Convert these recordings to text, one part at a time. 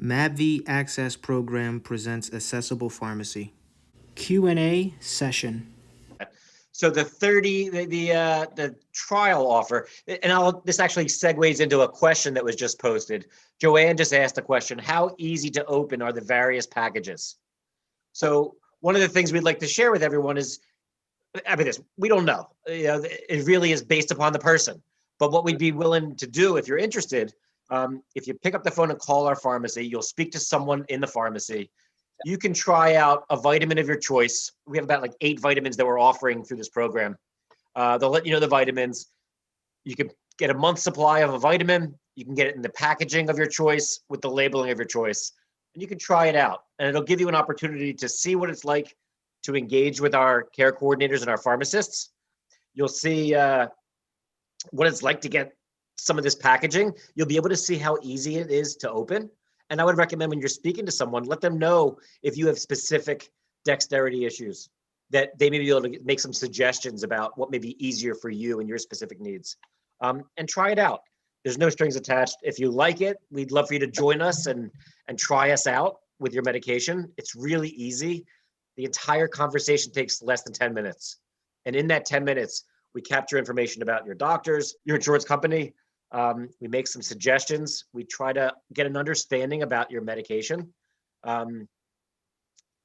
MABVI Access Program presents Accessible Pharmacy. Q&A session. So the trial offer, and this actually segues into a question that was just posted. Joanne just asked a question: how easy to open are the various packages? So one of the things we'd like to share with everyone is, we don't know. It really is based upon the person. But what we'd be willing to do, if you're interested, if you pick up the phone and call our pharmacy, you'll speak to someone in the pharmacy. You can try out a vitamin of your choice. We have about like 8 vitamins that we're offering through this program. They'll let you know the vitamins. You can get a month's supply of a vitamin. You can get it in the packaging of your choice with the labeling of your choice. And you can try it out. And it'll give you an opportunity to see what it's like to engage with our care coordinators and our pharmacists. You'll see what it's like to get some of this packaging. You'll be able to see how easy it is to open. And I would recommend when you're speaking to someone, let them know if you have specific dexterity issues, that they may be able to make some suggestions about what may be easier for you and your specific needs. And try it out. There's no strings attached. If you like it, we'd love for you to join us and try us out with your medication. It's really easy. The entire conversation takes less than 10 minutes. And in that 10 minutes, we capture information about your doctors, your insurance company. We make some suggestions. We try to get an understanding about your medication. And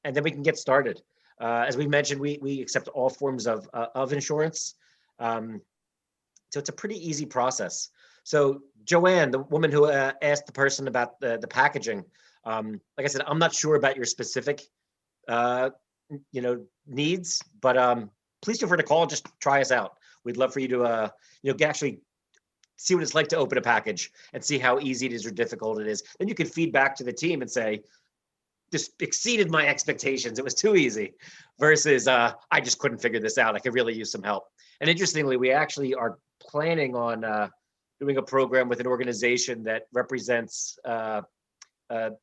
then we can get started. As we mentioned, we accept all forms of insurance. So it's a pretty easy process. So Joanne, the woman who asked the person about the packaging, like I said, I'm not sure about your specific needs, but please feel free to call and just try us out. We'd love for you to actually see what it's like to open a package and see how easy it is or difficult it is. Then you can feed back to the team and say, this exceeded my expectations. It was too easy, versus I just couldn't figure this out. I could really use some help. And interestingly, we actually are planning on doing a program with an organization that represents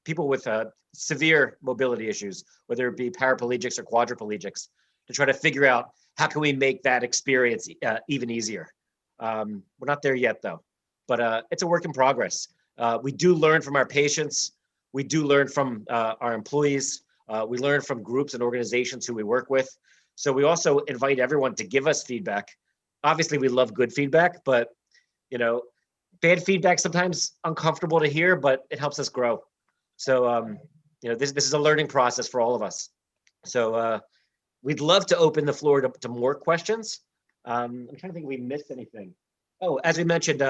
people with severe mobility issues, whether it be paraplegics or quadriplegics, to try to figure out how can we make that experience even easier. We're not there yet, though, but it's a work in progress. We do learn from our patients. We do learn from our employees. We learn from groups and organizations who we work with. So we also invite everyone to give us feedback. Obviously, we love good feedback, but bad feedback sometimes uncomfortable to hear, but it helps us grow. So this is a learning process for all of us. So we'd love to open the floor to more questions. I'm trying to think if we missed anything. Oh, as we mentioned,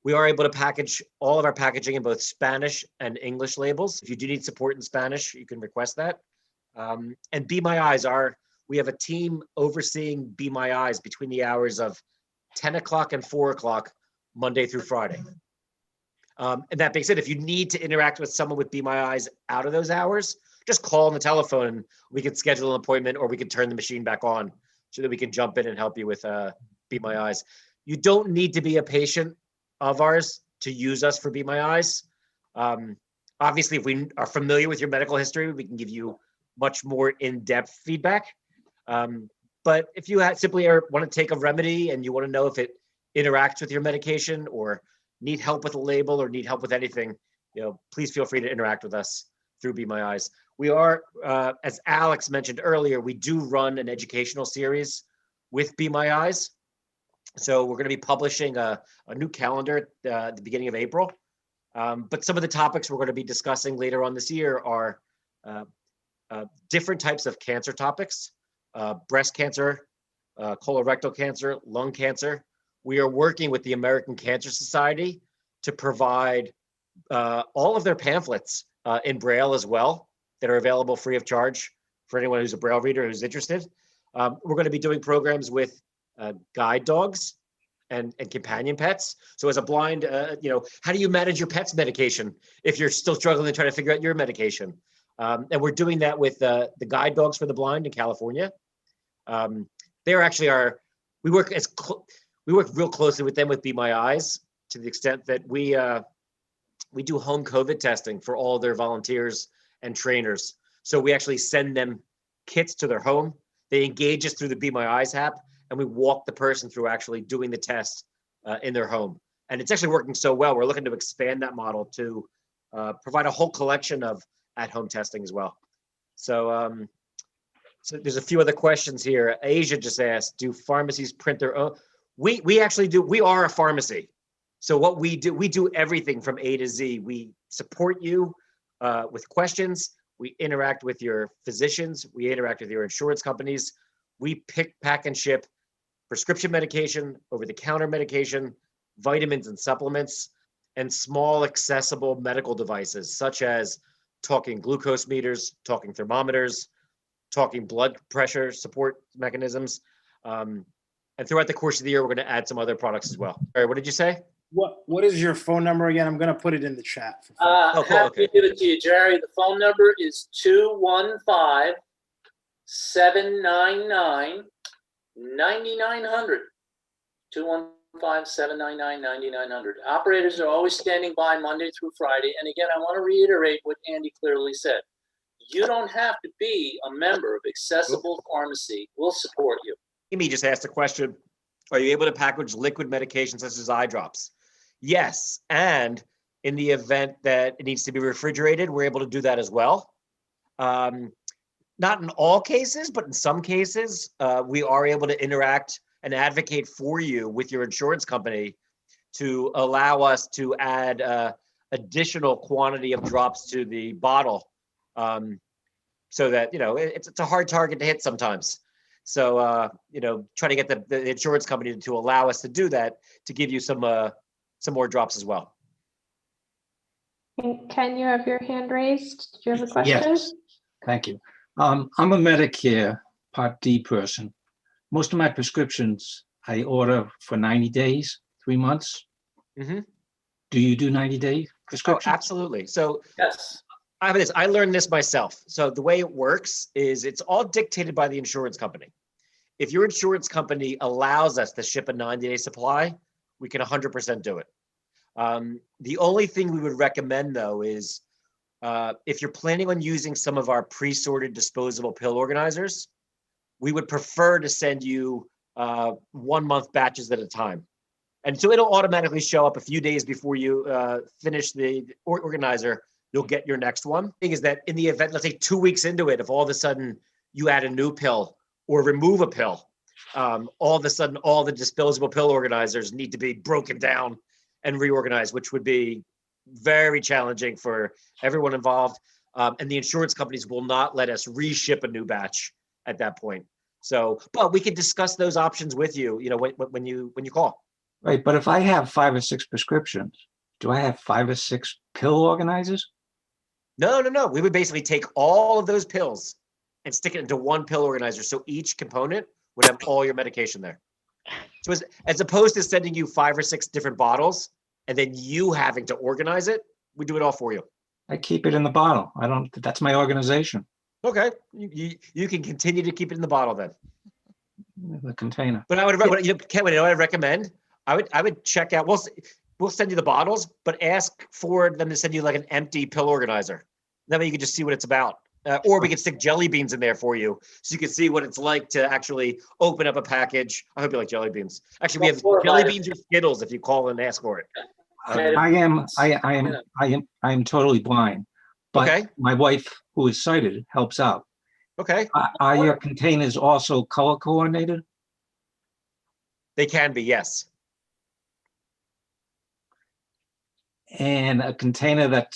we are able to package all of our packaging in both Spanish and English labels. If you do need support in Spanish, you can request that. And Be My Eyes, we have a team overseeing Be My Eyes between the hours of 10 o'clock and 4 o'clock, Monday through Friday. And that being said, if you need to interact with someone with Be My Eyes out of those hours, just call on the telephone and we can schedule an appointment, or we can turn the machine back on so that we can jump in and help you with Be My Eyes. You don't need to be a patient of ours to use us for Be My Eyes. Obviously, if we are familiar with your medical history, we can give you much more in-depth feedback. But if you simply want to take a remedy and you want to know if it interacts with your medication, or need help with a label, or need help with anything, please feel free to interact with us through Be My Eyes. We are, as Alex mentioned earlier, we do run an educational series with Be My Eyes. So we're going to be publishing a new calendar at the beginning of April. But some of the topics we're going to be discussing later on this year are different types of cancer topics: breast cancer, colorectal cancer, lung cancer. We are working with the American Cancer Society to provide all of their pamphlets in Braille as well, that are available free of charge for anyone who's a Braille reader who's interested. We're going to be doing programs with guide dogs and companion pets. So as a blind, how do you manage your pet's medication if you're still struggling to try to figure out your medication? And we're doing that with the guide dogs for the blind in California. They're actually we work real closely with them with Be My Eyes, to the extent that we do home COVID testing for all their volunteers and trainers. So we actually send them kits to their home. They engage us through the Be My Eyes app, and we walk the person through actually doing the test in their home. And it's actually working so well. We're looking to expand that model to provide a whole collection of at-home testing as well. So, so there's a few other questions here. Asia just asked, do pharmacies print their own? We actually do. We are a pharmacy. So what we do everything from A to Z. We support you with questions. We interact with your physicians. We interact with your insurance companies. We pick, pack, and ship prescription medication, over-the-counter medication, vitamins and supplements, and small accessible medical devices, such as talking glucose meters, talking thermometers, talking blood pressure support mechanisms. And throughout the course of the year, we're going to add some other products as well. All right, what did you say? What is your phone number again? I'm going to put it in the chat. For cool, Happy okay. to give it to you, Jerry. The phone number is 215-799-9900. 215-799-9900. Operators are always standing by Monday through Friday. And again, I want to reiterate what Andy clearly said. You don't have to be a member of Accessible Pharmacy. We'll support you. Amy just asked a question. Are you able to package liquid medications such as eye drops? Yes. And in the event that it needs to be refrigerated, we're able to do that as well. Not in all cases, but in some cases, we are able to interact and advocate for you with your insurance company to allow us to add additional quantity of drops to the bottle, so that, it's a hard target to hit sometimes. So, try to get the insurance company to allow us to do that, to give you some more drops as well. Ken, you have your hand raised. Do you have a question? Yes, thank you. I'm a Medicare Part D person. Most of my prescriptions I order for 90 days, 3 months. Mm-hmm. Do you do 90-day prescriptions? Oh, absolutely. So Yes. I learned this myself. So the way it works is it's all dictated by the insurance company. If your insurance company allows us to ship a 90-day supply, we can 100% do it. The only thing we would recommend, though, is if you're planning on using some of our pre-sorted disposable pill organizers, we would prefer to send you 1 month batches at a time. And so it'll automatically show up a few days before you finish the organizer. You'll get your next one. Thing is that in the event, let's say 2 weeks into it, if all of a sudden you add a new pill or remove a pill, all of a sudden all the disposable pill organizers need to be broken down and reorganized, which would be very challenging for everyone involved. And the insurance companies will not let us reship a new batch at that point. So, but we can discuss those options with you, when you call. Right, but if I have 5 or 6 prescriptions, do I have 5 or 6 pill organizers? No. We would basically take all of those pills and stick it into one pill organizer. So each component would have all your medication there. So as opposed to sending you 5 or 6 different bottles and then you having to organize it, we do it all for you. I keep it in the bottle. That's my organization. Okay. You can continue to keep it in the bottle then. The container. But I would, Ken, what I'd recommend, I would check out, we'll send you the bottles, but ask for them to send you like an empty pill organizer. That way you can just see what it's about. Or we can stick jelly beans in there for you, so you can see what it's like to actually open up a package. I hope you like jelly beans. Actually, we have jelly beans or Skittles if you call and ask for it. I am totally blind, but Okay. my wife, who is sighted, helps out. Okay. Are your containers also color coordinated? They can be, yes. And a container that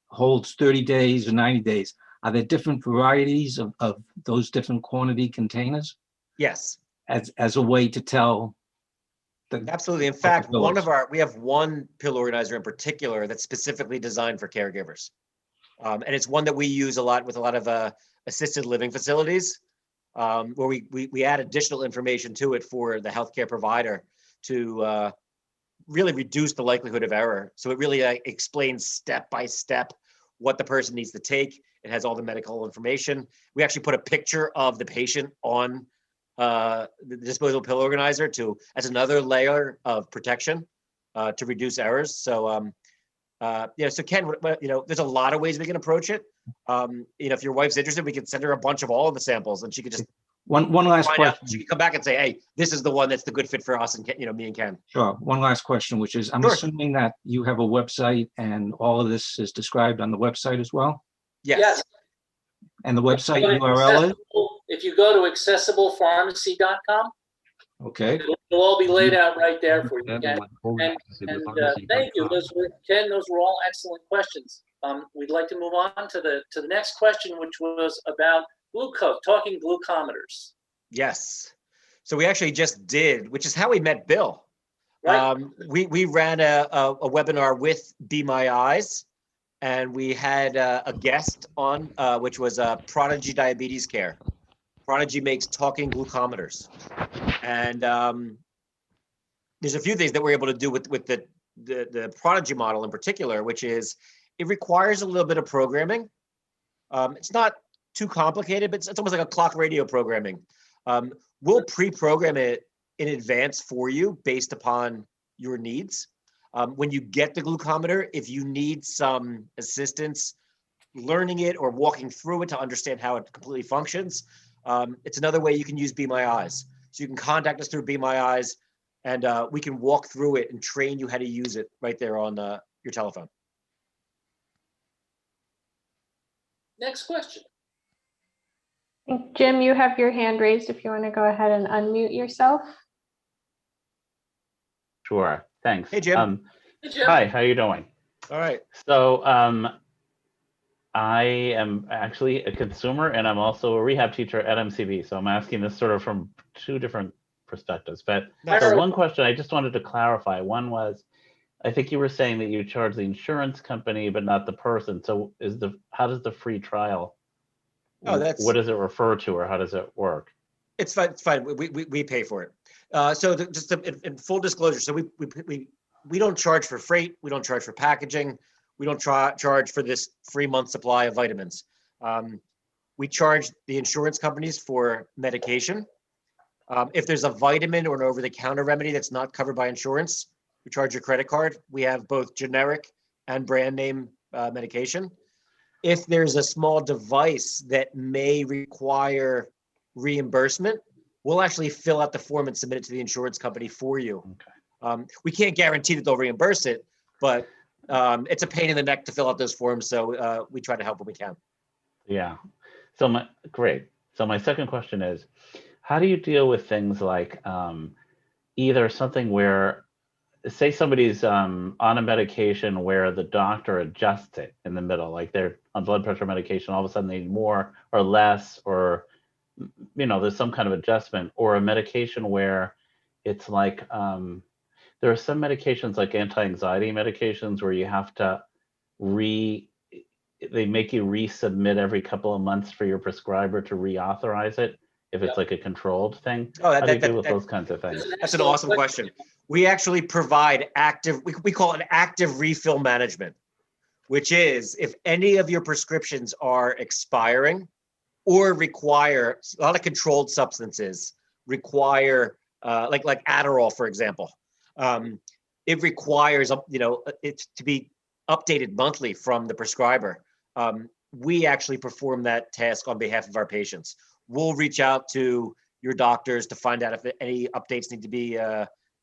holds 30 days or 90 days, are there different varieties of those different quantity containers Yes. as a way to tell? Absolutely. In fact, we have one pill organizer in particular that's specifically designed for caregivers. And it's one that we use a lot with a lot of assisted living facilities, where we add additional information to it for the healthcare provider to really reduce the likelihood of error. So it really explains step by step what the person needs to take. It has all the medical information. We actually put a picture of the patient on the disposable pill organizer as another layer of protection to reduce errors. So so Ken, there's a lot of ways we can approach it. If your wife's interested, we can send her a bunch of all of the samples and she could just One last Find out, so question. you can come back and say, hey, this is the one that's the good fit for us and, me and Ken. Sure. One last question, which is, I'm Sure. assuming that you have a website and all of this is described on the website as well? Yes. And the website URL is? If you go to accessiblepharmacy.com, Okay. it'll all be laid out right there for you, Ken. And thank you, Ken. Those were all excellent questions. We'd like to move on to the next question, which was about glucose, talking glucometers. Yes. So we actually just did, which is how we met Bill. Right. We ran a webinar with Be My Eyes, and we had a guest on, which was Prodigy Diabetes Care. Prodigy makes talking glucometers, and there's a few things that we're able to do with the Prodigy model in particular, which is it requires a little bit of programming. It's not too complicated, but it's almost like a clock radio programming. We'll pre-program it in advance for you based upon your needs. When you get the glucometer, if you need some assistance learning it or walking through it to understand how it completely functions, it's another way you can use Be My Eyes. So you can contact us through Be My Eyes, and we can walk through it and train you how to use it right there on your telephone. Next question. I think, Jim, you have your hand raised if you want to go ahead and unmute yourself. Sure, thanks. Hey, Jim. Hey, Jim. Hi, how you doing? All right. So I am actually a consumer and I'm also a rehab teacher at MCV. So I'm asking this sort of from two different perspectives. But so one question I just wanted to clarify. One was, I think you were saying that you charge the insurance company, but not the person. So how does the free trial, what does it refer to, or how does it work? It's fine. It's fine. We pay for it. So just in full disclosure, so we don't charge for freight. We don't charge for packaging. We don't charge for this 3-month supply of vitamins. We charge the insurance companies for medication. If there's a vitamin or an over-the-counter remedy that's not covered by insurance, we charge your credit card. We have both generic and brand name medication. If there's a small device that may require reimbursement, we'll actually fill out the form and submit it to the insurance company for you. Okay. We can't guarantee that they'll reimburse it, but it's a pain in the neck to fill out those forms. So we try to help when we can. Yeah. So great. So my second question is, how do you deal with things like either something where, say somebody's on a medication where the doctor adjusts it in the middle, like they're on blood pressure medication, all of a sudden they need more or less, or, there's some kind of adjustment, or a medication where it's like, there are some medications like anti-anxiety medications where you have to they make you resubmit every couple of months for your prescriber to reauthorize it if it's like a controlled thing. Oh, how do you deal with those kinds of things? That's an awesome question. We actually provide we call it active refill management, which is if any of your prescriptions are expiring or require, a lot of controlled substances require, like Adderall, for example. It requires, it to be updated monthly from the prescriber. We actually perform that task on behalf of our patients. We'll reach out to your doctors to find out if any updates need to be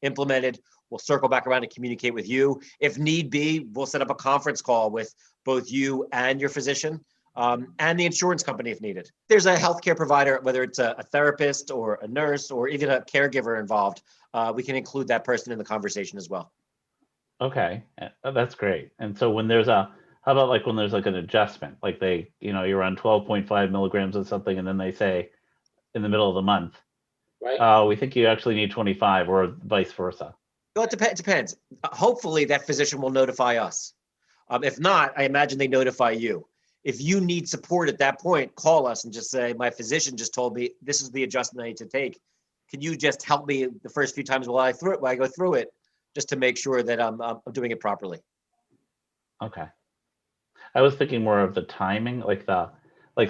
implemented. We'll circle back around and communicate with you. If need be, we'll set up a conference call with both you and your physician and the insurance company if needed. There's a healthcare provider, whether it's a therapist or a nurse or even a caregiver involved, we can include that person in the conversation as well. Okay, that's great. And so when there's how about like when there's like an adjustment, like you're on 12.5 milligrams of something and then they say in the middle of the month, right, we think you actually need 25, or vice versa. Well, it depends. Hopefully that physician will notify us. If not, I imagine they notify you. If you need support at that point, call us and just say, my physician just told me this is the adjustment I need to take. Can you just help me the first few times while I go through it, just to make sure that I'm doing it properly? Okay. I was thinking more of the timing, like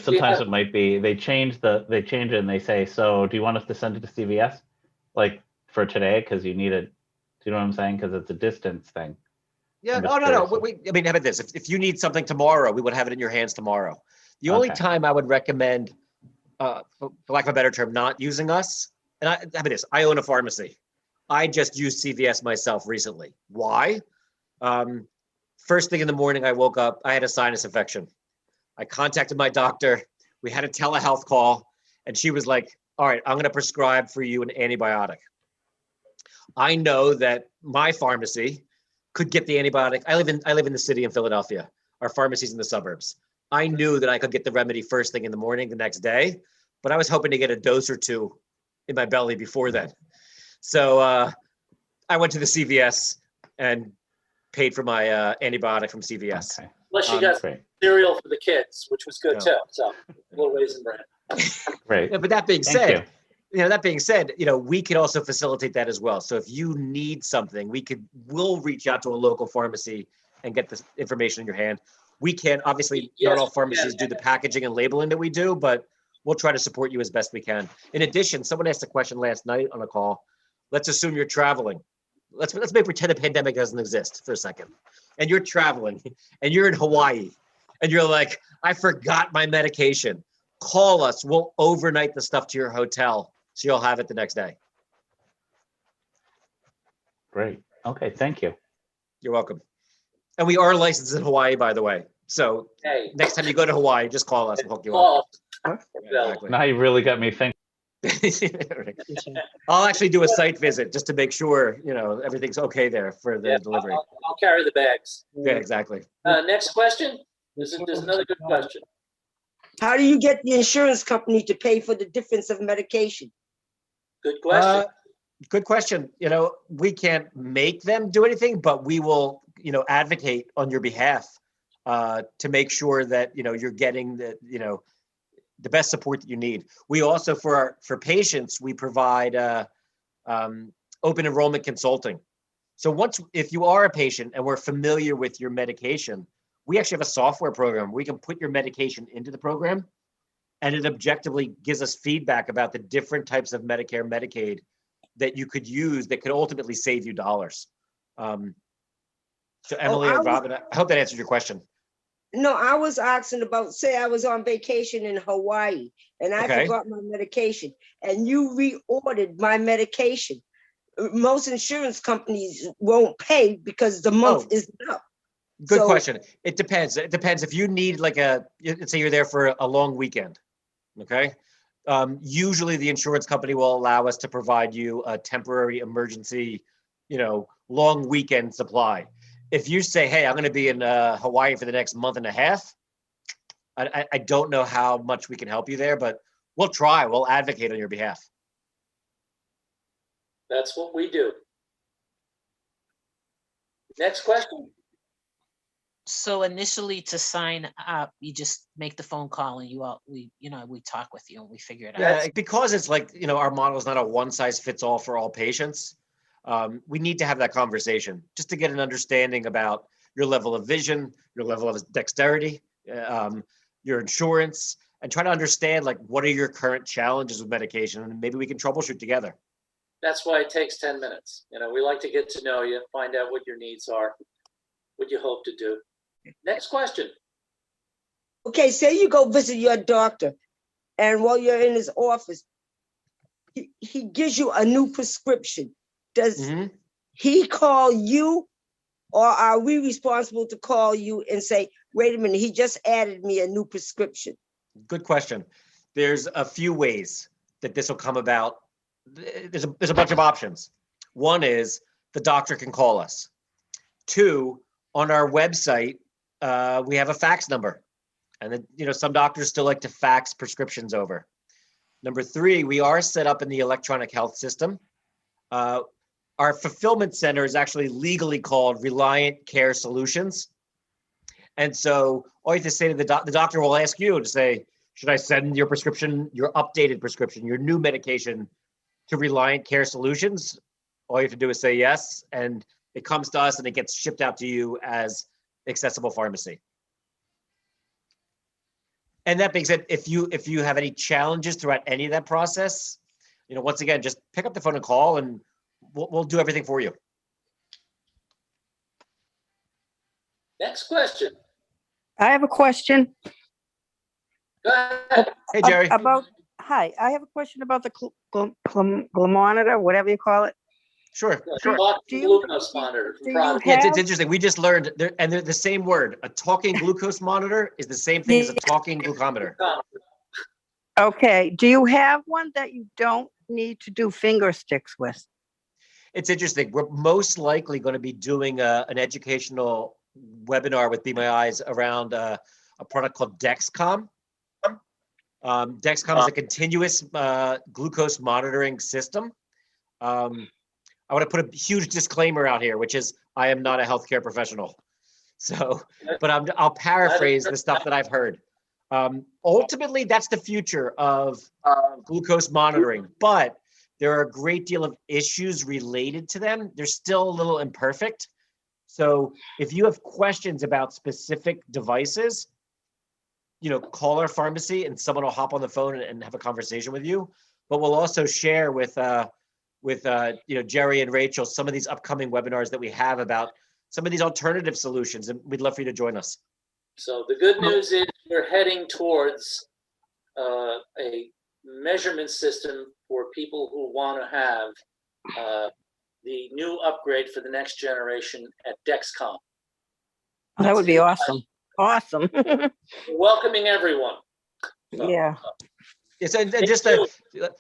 sometimes it might be they change it and they say, so do you want us to send it to CVS like for today because you need it? Do you know what I'm saying? Because it's a distance thing. Yeah. No. I mean, how about this? If you need something tomorrow, we would have it in your hands tomorrow. The only time I would recommend for lack of a better term, not using us. And I mean this, I own a pharmacy. I just used CVS myself recently. Why? First thing in the morning, I woke up, I had a sinus infection. I contacted my doctor. We had a telehealth call, and she was like, all right, I'm going to prescribe for you an antibiotic. I know that my pharmacy could get the antibiotic. I live in the city in Philadelphia. Our pharmacy's in the suburbs. I knew that I could get the remedy first thing in the morning the next day, but I was hoping to get a dose or two in my belly before then. So I went to the CVS and paid for my antibiotic from CVS. Okay. Plus you got Great. cereal for the kids, which was good Yeah. too. So a little raisin bran. Great. Yeah, but that being Thank said, that being said, we could also facilitate that as well. So if you need something, we'll reach out to a local pharmacy and get this information in your hand. We can, obviously, Yes, not all we pharmacies can. do the packaging and labeling that we do, but we'll try to support you as best we can. In addition, someone asked a question last night on a call. Let's assume you're traveling. Let's make pretend the pandemic doesn't exist for a second. And you're traveling and you're in Hawaii and you're like, I forgot my medication. Call us. We'll overnight the stuff to your hotel so you'll have it the next day. Great. Okay. Thank you. You're welcome. And we are licensed in Hawaii, by the way. So Hey, next time you go to Hawaii, just call us and hook you up. call. Yeah, exactly. Now you really got me thinking. I'll actually do a site visit just to make sure, everything's okay there for the Yeah, delivery. I'll carry the bags. Yeah, exactly. Next question. There's another good question. How do you get the insurance company to pay for the difference of medication? Good question. Good question. We can't make them do anything, but we will, advocate on your behalf to make sure that, you're getting the best support that you need. We also, for patients, we provide open enrollment consulting. So if you are a patient and we're familiar with your medication, we actually have a software program. We can put your medication into the program, and it objectively gives us feedback about the different types of Medicare, Medicaid that you could use that could ultimately save you dollars. So Emily or Robin, I hope that answers your question. No, I was asking about, say I was on vacation in Hawaii and I Okay. forgot my medication and you reordered my medication. Most insurance companies won't pay because the month is up. Good So- question. It depends. It depends if you need let's say you're there for a long weekend. Okay. Usually the insurance company will allow us to provide you a temporary emergency, long weekend supply. If you say, hey, I'm going to be in Hawaii for the next month and a half, I don't know how much we can help you there, but we'll try. We'll advocate on your behalf. That's what we do. Next question. So initially to sign up, you just make the phone call and we talk with you and we figure it out. Yeah, because it's like, our model is not a one size fits all for all patients. We need to have that conversation just to get an understanding about your level of vision, your level of dexterity, your insurance, and try to understand what are your current challenges with medication, and maybe we can troubleshoot together. That's why it takes 10 minutes. We like to get to know you, find out what your needs are, what you hope to do. Next question. Okay, say you go visit your doctor and while you're in his office, he gives you a new prescription. Does Mhm. he call you or are we responsible to call you and say, wait a minute, he just added me a new prescription? Good question. There's a few ways that this will come about. There's a bunch of options. One is the doctor can call us. Two, on our website, we have a fax number. And then, some doctors still like to fax prescriptions over. Number three, we are set up in the electronic health system. Our fulfillment center is actually legally called Reliant Care Solutions. And so all you have to say to the doctor will ask you to say, should I send your prescription, your updated prescription, your new medication to Reliant Care Solutions? All you have to do is say yes, and it comes to us and it gets shipped out to you as accessible pharmacy. And that being said, if you have any challenges throughout any of that process, once again, just pick up the phone and call, and we'll do everything for you. Next question. I have a question Go ahead. Hey, Jerry. about Hi, I have a question about the glucometer, whatever you call it. Sure. Talk Do you- glucose monitor from do you Product. Yeah, it's have- interesting. We just learned, and they're the same word. A talking glucose monitor is the same thing as a talking glucometer. Okay, do you have one that you don't need to do finger sticks with? It's interesting. We're most likely going to be doing an educational webinar with Be My Eyes around a product called Dexcom. Dexcom is a continuous glucose monitoring system. I want to put a huge disclaimer out here, which is I am not a healthcare professional. So, but I'll paraphrase the stuff that I've heard. Ultimately, that's the future of glucose monitoring, but there are a great deal of issues related to them. They're still a little imperfect. So if you have questions about specific devices, call our pharmacy and someone will hop on the phone and have a conversation with you. But we'll also share with Jerry and Rachel some of these upcoming webinars that we have about some of these alternative solutions, and we'd love for you to join us. So the good news is we're heading towards a measurement system for people who want to have the new upgrade for the next generation at Dexcom. That would be awesome. Awesome. Welcoming everyone. So, Yeah. Yes, and just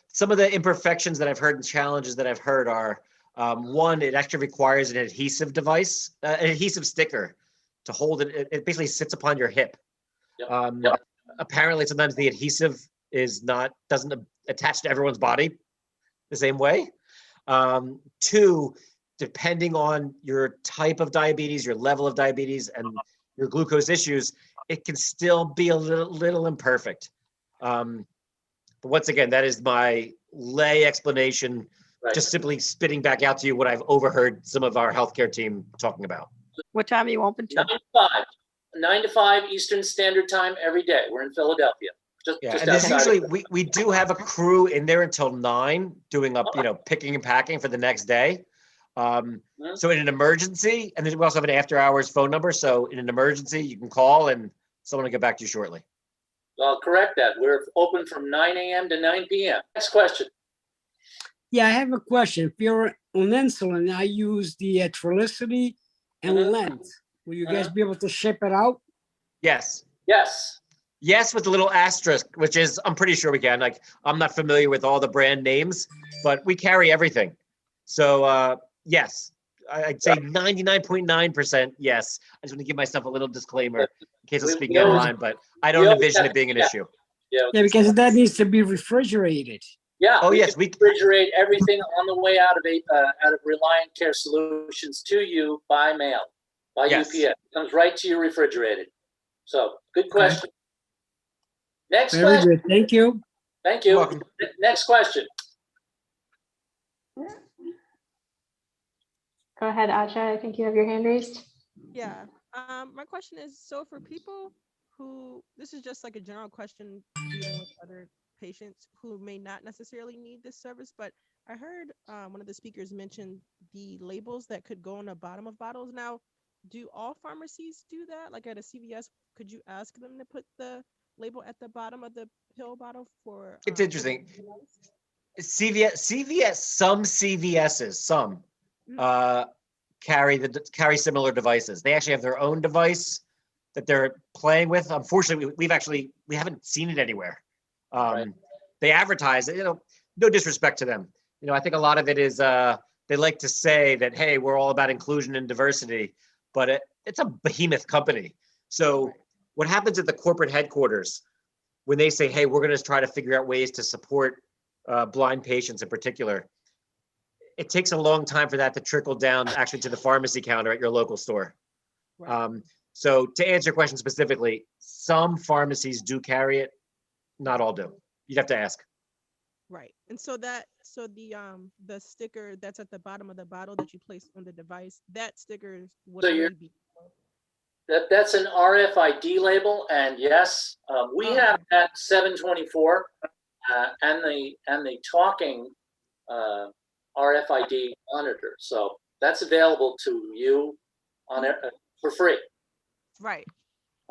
some of the imperfections that I've heard and challenges that I've heard are, one, it actually requires an adhesive device, an adhesive sticker to hold it. It basically sits upon your hip. Yep. Apparently, sometimes the adhesive doesn't attach to everyone's body the same way. Two, depending on your type of diabetes, your level of diabetes, and your glucose issues, it can still be a little imperfect. But once again, that is my lay explanation, Right. just simply spitting back out to you what I've overheard some of our healthcare team talking about. What time are you open to? 9 to 5 Eastern Standard Time every day. We're in Philadelphia. Yeah, Just and there's outside usually we do have a crew in there until 9 doing up, picking and packing for the next day. So in an emergency, and then we also have an after hours phone number. So in an emergency, you can call and someone will get back to you shortly. I'll correct that. We're open from 9 a.m. to 9 p.m. Next question. Yeah, I have a question. If you're on insulin, I use the Trulicity and Lent. Will you guys be able to ship it out? Yes. Yes. Yes, with a little asterisk, which is, I'm pretty sure we can. Like, I'm not familiar with all the brand names, but we carry everything. So, yes, I'd say 99.9% yes. I just want to give myself a little disclaimer in case I'm speaking out of line, but I don't envision it being an issue. Yeah, because that needs to be refrigerated. Yeah. Oh, yes, we refrigerate everything on the way out of Reliant Care Solutions to you by mail, by Yes. UPS. It comes right to you refrigerated. So, good question. Next Very question. good. Thank you. Thank you. You're welcome. Next question. Go ahead, Asha. I think you have your hand raised. Yeah. My question is, so for people who, this is just like a general question dealing with other patients who may not necessarily need this service, but I heard one of the speakers mention the labels that could go on the bottom of bottles. Now, do all pharmacies do that? Like at a CVS, could you ask them to put the label at the bottom of the pill bottle for? It's interesting. CVS, some CVSs, carry similar devices. They actually have their own device that they're playing with. Unfortunately, we haven't seen it anywhere. Right. They advertise it, no disrespect to them. I think a lot of it is they like to say that, hey, we're all about inclusion and diversity, but it's a behemoth company. So what happens at the corporate headquarters when they say, hey, we're going to try to figure out ways to support blind patients in particular, it takes a long time for that to trickle down actually to the pharmacy counter at your local store. Right. So to answer your question specifically, some pharmacies do carry it, not all do. You'd have to ask. Right. And so the sticker that's at the bottom of the bottle that you place on the device, that sticker would So only be. That's an RFID label, and yes, we have that 724 and the talking RFID monitor. So that's available to you on it for free. Right.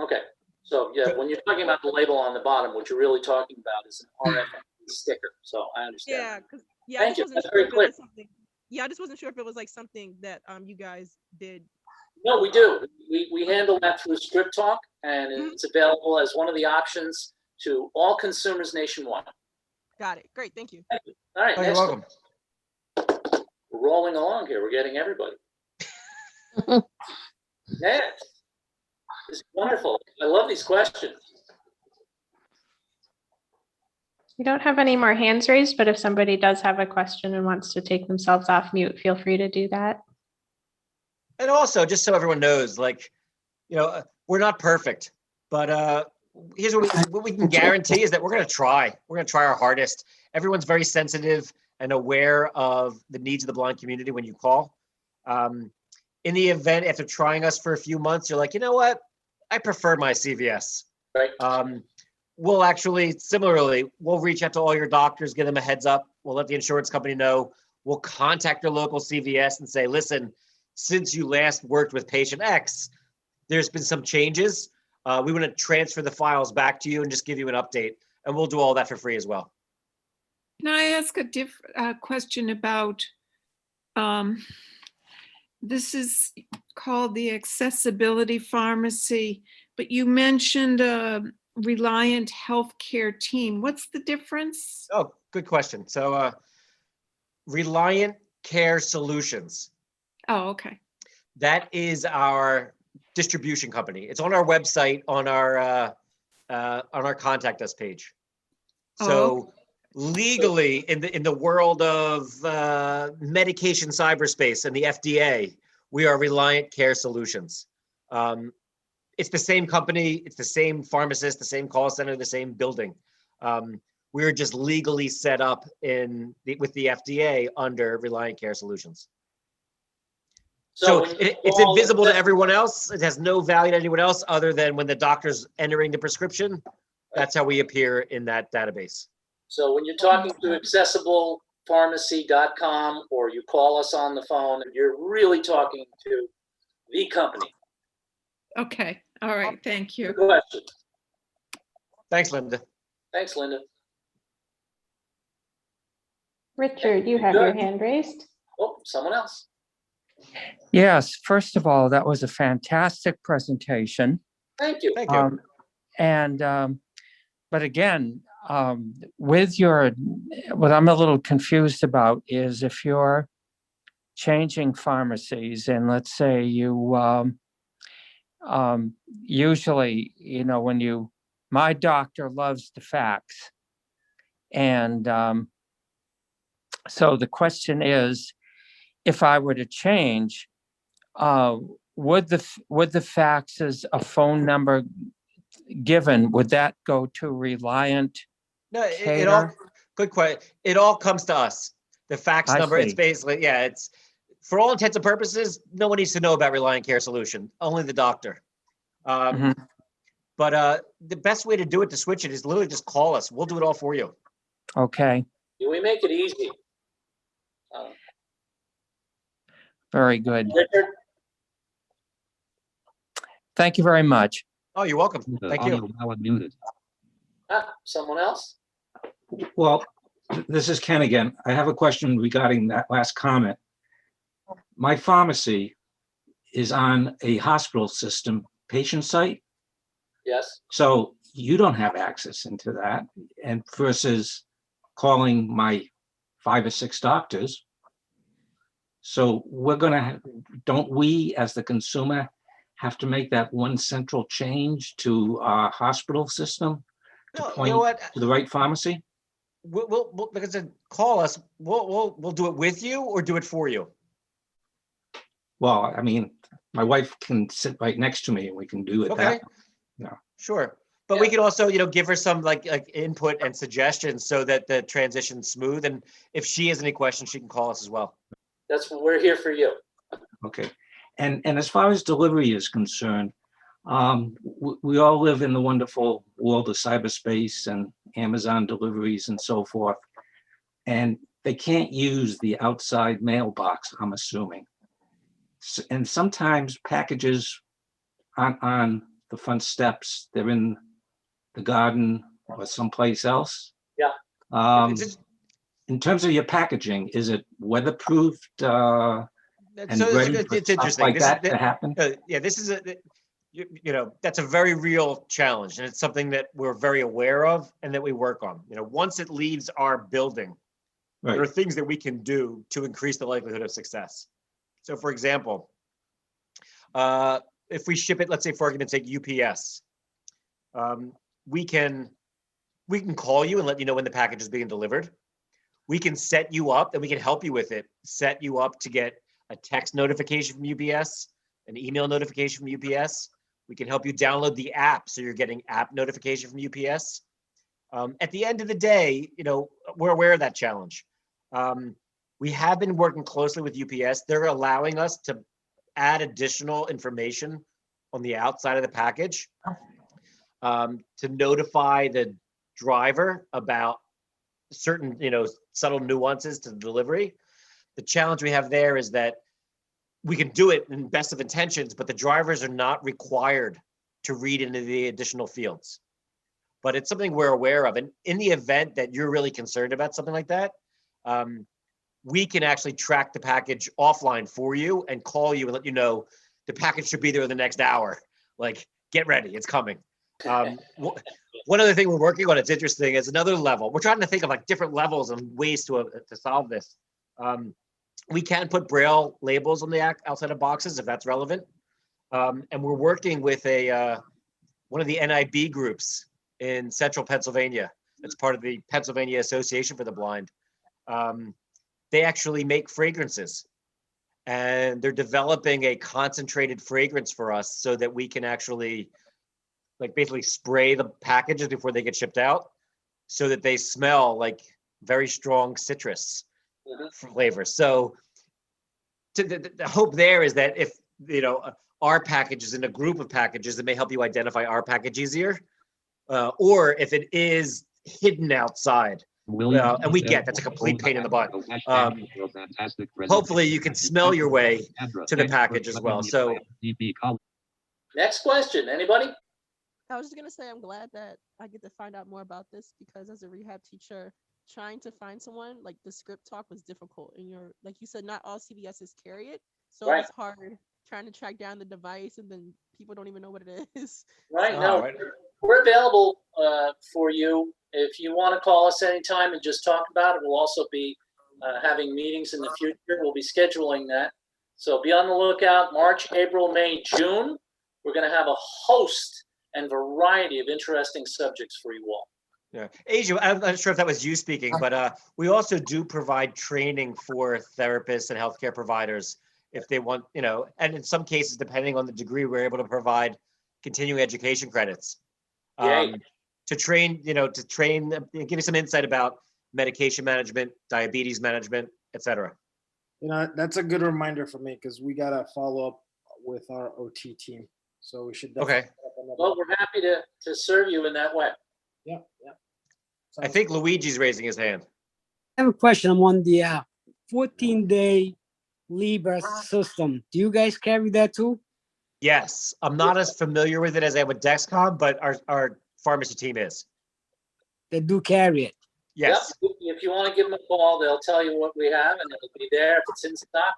Okay. So yeah, when you're talking about the label on the bottom, what you're really talking about is an RFID the sticker, so I understand. Yeah, because yeah, I Thank just you. wasn't That's sure very if it clear. was something. Yeah, I just wasn't sure if it was like something that you guys did. No, we do. We handle that through Script Talk, and Mhm. it's available as one of the options to all consumers nationwide. Got it. Great. Thank you. Thank you. All right, Oh, you're next welcome. We're rolling along here. We're getting everybody. Next. This is wonderful. I love these questions. We don't have any more hands raised, but if somebody does have a question and wants to take themselves off mute, feel free to do that. And also, just so everyone knows, like, we're not perfect, but here's what we can guarantee is that we're going to try. We're going to try our hardest. Everyone's very sensitive and aware of the needs of the blind community when you call. In the event, after trying us for a few months, you're like, you know what? I prefer my CVS. Right. We'll actually, similarly, we'll reach out to all your doctors, give them a heads up. We'll let the insurance company know. We'll contact your local CVS and say, listen, since you last worked with patient X, there's been some changes. We want to transfer the files back to you and just give you an update. And we'll do all that for free as well. Can I ask a question about, this is called the Accessibility Pharmacy, but you mentioned a Reliant Healthcare team. What's the difference? Oh, good question. So Reliant Care Solutions. Oh, okay. That is our distribution company. It's on our website, on our contact us page. So legally, in the world of medication cyberspace and the FDA, we are Reliant Care Solutions. It's the same company, it's the same pharmacist, the same call center, the same building. We're just legally set up with the FDA under Reliant Care Solutions. So it's invisible to everyone else. It has no value to anyone else other than when the doctor's entering the prescription. That's how we appear in that database. So when you're talking to accessiblepharmacy.com or you call us on the phone, you're really talking to the company. Okay. All right. Thank you. Good question. Thanks, Linda. Thanks, Linda. Richard, you have your hand raised. Oh, someone else. Yes, first of all, that was a fantastic presentation. Thank you. Thank you. But again, with what I'm a little confused about is if you're changing pharmacies and let's say you, usually, my doctor loves to fax. And so the question is, if I were to change, would the faxes a phone number given, would that go to Reliant No, Care? good question. It all comes to us. The fax number, it's basically, it's for all intents and purposes, no one needs to know about Reliant Care Solution, only the doctor. But the best way to do it, to switch it, is literally just call us. We'll do it all for you. Okay. We make it easy. Very good. Richard? Thank you very much. Oh, you're welcome. Thank you. Someone else? Well, this is Ken again. I have a question regarding that last comment. My pharmacy is on a hospital system patient site. Yes. So you don't have access into that, and versus calling my 5 or 6 doctors. So don't we as the consumer have to make that one central change to our hospital system to point to the right pharmacy? We'll because call us. We'll do it with you or do it for you. Well, I mean, my wife can sit right next to me and we can do it. Okay. Sure. But we could also, give her some like input and suggestions so that the transition's smooth. And if she has any questions, she can call us as well. That's what we're here for you. Okay. And as far as delivery is concerned, we all live in the wonderful world of cyberspace and Amazon deliveries and so forth. And they can't use the outside mailbox, I'm assuming. And sometimes packages aren't on the front steps. They're in the garden or someplace else. Yeah. It's In terms of your packaging, is it weatherproofed and so ready for it's stuff interesting. like This that is to happen? yeah. This is you know, that's a very real challenge, and it's something that we're very aware of and that we work on. You know, once it leaves our building, there are Right. things that we can do to increase the likelihood of success. So, for example, if we ship it, let's say for argument's sake, UPS, we can call you and let you know when the package is being delivered. We can set you up, and we can help you with it. Set you up to get a text notification from UPS, an email notification from UPS. We can help you download the app, so you're getting app notification from UPS. At the end of the day, you know, we're aware of that challenge. We have been working closely with UPS. They're allowing us to add additional information on the outside of the package to notify the driver about certain, you know, subtle nuances to the delivery. The challenge we have there is that we can do it in best of intentions, but the drivers are not required to read into the additional fields. But it's something we're aware of. And in the event that you're really concerned about something like that, we can actually track the package offline for you and call you and let you know the package should be there in the next hour. Like, get ready, it's coming. One other thing we're working on, it's interesting, is another level. We're trying to think of like different levels and ways to solve this. We can put Braille labels on the outside of boxes if that's relevant. And we're working with one of the NIB groups in central Pennsylvania. That's part of the Pennsylvania Association for the Blind. They actually make fragrances, and they're developing a concentrated fragrance for us so that we can actually like basically spray the packages before they get shipped out so that they smell like very strong citrus flavors. So the hope there is that if, you know, our package is in a group of packages, it may help you identify our package easier. Or if it is hidden outside, and we get that's a complete pain in the butt. Hopefully you can smell your way to the package as well. So Next question, anybody? I was just gonna say I'm glad that I get to find out more about this because as a rehab teacher, trying to find someone like the script talk was difficult. And you're like you said, not all CVSs carry it, so Right. it's hard trying to track down the device, and then people don't even know what it is. Right So- now, we're available for you if you want to call us anytime and just talk about it. We'll also be having meetings in the future. We'll be scheduling that. So be on the lookout. March, April, May, June. We're going to have a host and variety of interesting subjects for you all. yeah, Asia, I'm not sure if that was you speaking, but we also do provide training for therapists and healthcare providers if they want, you know, and in some cases, depending on the degree, we're able to provide continuing education credits to train, you know, give you some insight about medication management, diabetes management, et cetera. You know, that's a good reminder for me because we got to follow up with our OT team. So we should definitely. Okay. Well, we're happy to serve you in that way. Yeah. I think Luigi's raising his hand. I have a question. I'm on the 14-day Libra system. Do you guys carry that too? Yes, I'm not as familiar with it as I am with Dexcom, but our pharmacy team is. They do carry it. Yes. Yep. If you want to give them a call, they'll tell you what we have and it'll be there if it's in stock.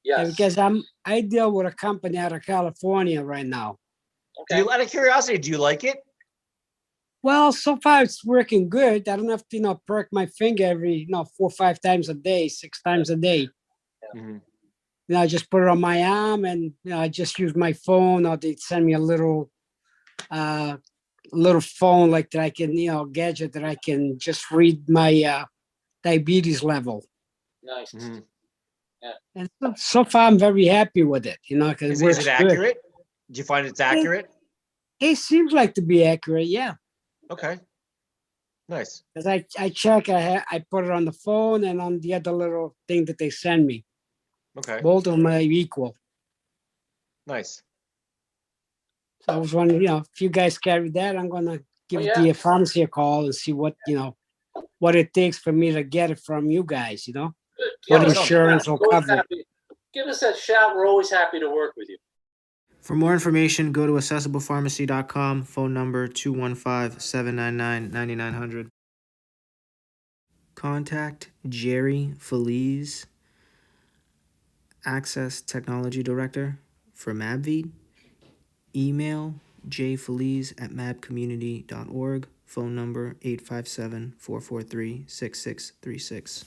Yeah, Yes. because I deal with a company out of California right now. Do you, out of curiosity, do you like it? Well, so far it's working good. I don't have to, perk my finger every, 4 or 5 times a day, 6 times a day. Mhm. I just put it on my arm and I just use my phone, or they send me a little phone like that I can, gadget that I can just read my diabetes level. Nice. Mhm. And so far I'm very happy with it, because Is it works it good. accurate? Do you find it's accurate? It seems like to be accurate, yeah. Okay. Nice. Because I check, I put it on the phone and on the other little thing that they send me. Okay. Both of them are equal. Nice. So I was wondering, if you guys carry that, I'm gonna give yeah. the pharmacy a call and see what it takes for me to get it from you guys, Good. what Yeah, insurance will we're always cover it. happy. Give us a shout. We're always happy to work with you. For more information, go to accessiblepharmacy.com, phone number 215-799-9900. contact Jerry Feliz, Access Technology Director for MABVI. Email jfeliz@mabcommunity.org. Phone number 857-443-6636.